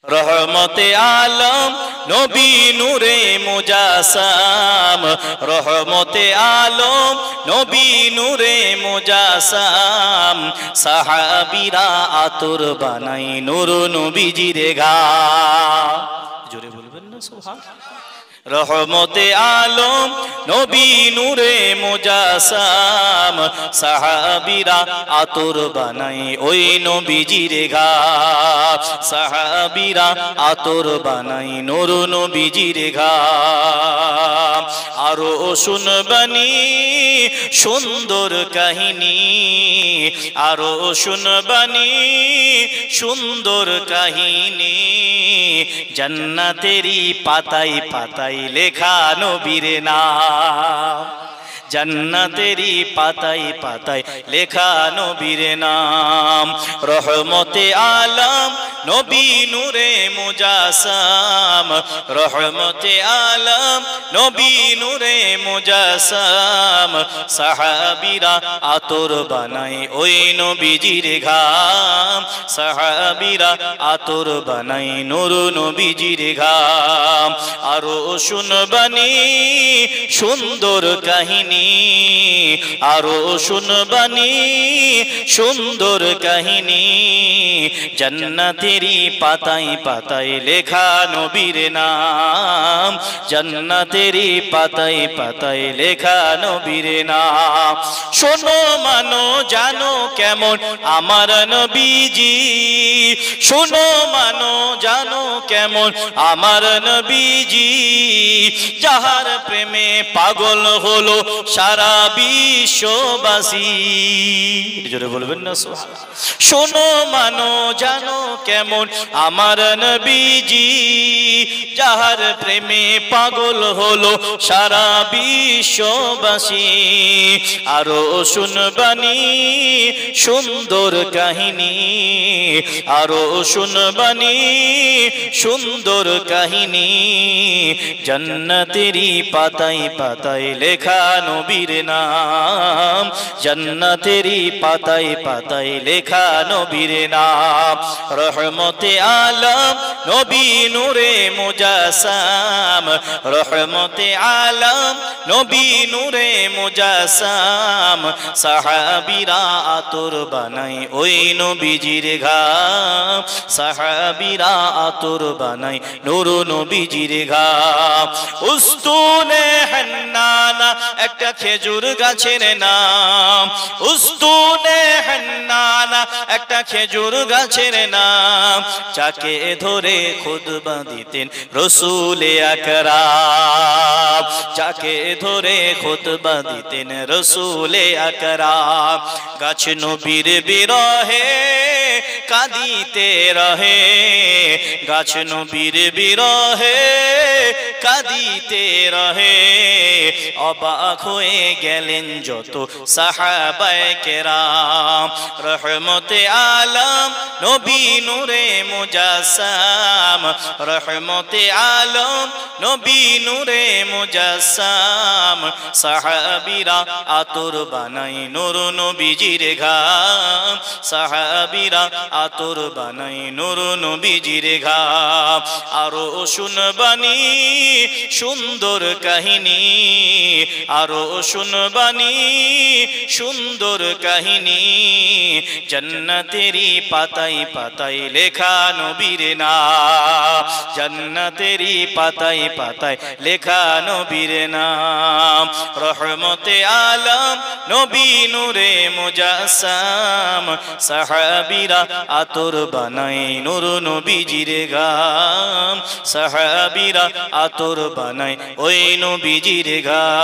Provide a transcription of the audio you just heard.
রহমতে আলম নবী নূরে মুজাসাম, রহমতে আলম নবী নূরে মুজাসাম, সাহাবীরা আতর বানাই নূর নবীজির গা। জোরে বলবেন না সুবহানাল্লাহ। রহমতে আলম নবী নূরে মুজাসাম, সাহাবীরা আতর বানাই ওই নবীজির গা, সাহাবীরা আতর বানাই নূর নবীজির গা। আরো শুনবানি সুন্দর কাহিনী, আরো শুনবানি সুন্দর কাহিনী, জান্নাতেরই পাতায় পাতায় লেখা নবীর নাম, জান্নাতেরই পাতায় পাতায় লেখা নবীর নাম। রহমতে আলম নবী নূরে মুজাসাম, রহমতে আলম নবী নূরে মুজাসাম, সাহাবীরা আতর বানাই ওই নবীজির ঘাম, সাহাবীরা আতর বানাই নূর নবীজির ঘাম। আরো শুনবানি সুন্দর কাহিনী, আরো শুনবানি সুন্দর কাহিনী, জান্নাতেরই পাতায় পাতায় লেখা নবীর নাম, জান্নাতেরই পাতায় পাতায় লেখা নবীর নাম। শোনো মানো জানো কেমন আমার নবীজি, শোনো মানো জানো কেমন আমার নবীজি, যাহার প্রেমে পাগল হলো সারা বিশ্ববাসী। জোরে বলবেন না সুবহানাল্লাহ। শোনো মানো জানো কেমন আমার নবীজি, যাহার প্রেমে পাগল হলো সারা বিশ্ববাসী। আরো শুনবানি সুন্দর কাহিনী, আরো শুনবানি সুন্দর কাহিনী, জান্নাতেরই পাতায় পাতায় লেখা নবীর নাম, জান্নাতেরই পাতায় পাতায় লেখা নবীর নাম। রহমতে আলম নবী নূরে মুজাসাম, রহমতে আলম নবী নূরে মুজাসাম, সাহাবীরা আতর বানাই ওই নবীজির ঘাম, সাহাবীরা আতর বানাই নূর নবীজির ঘাম। উস্তুনে হান্নানা একটা খেজুর গাছের নাম, উস্তুনে হান্নানা একটা খেজুর গাছের নাম, যাকে ধরে খুতবা দিতেন রাসূলে আকরাম, যাকে ধরে খুতবা দিতেন রাসূলে আকরাম। গাছ নবীর বিরহে কাঁদিতে রহে, গাছ নবীর বিরহে কাঁদিতে রহে, অবাক হয়ে গেলেন যত সাহাবায়ে কেরাম। রহমতে আলম নবী নূরে মুজাসাম, রহমতে আলম নবী নূরে মুজাসাম, সাহাবীরা আতর বানাই নূর নবীজির ঘাম, সাহাবীরা আতর বানাই নূর নবীজির ঘাম। আরো শুনবানি সুন্দর কাহিনী, আরো শুনবানি সুন্দর কাহিনী, জান্নাতেরই পাতায় পাতায় লেখা নবীর নাম, জান্নাতেরই পাতায় পাতায় লেখা নবীর নাম। রহমতে আলম নবী নূরে মুজাসাম, সাহাবীরা আতর বানাই নূর নবীজির ঘাম, সাহাবীরা আতর বানাই ওই নবীজির ঘাম।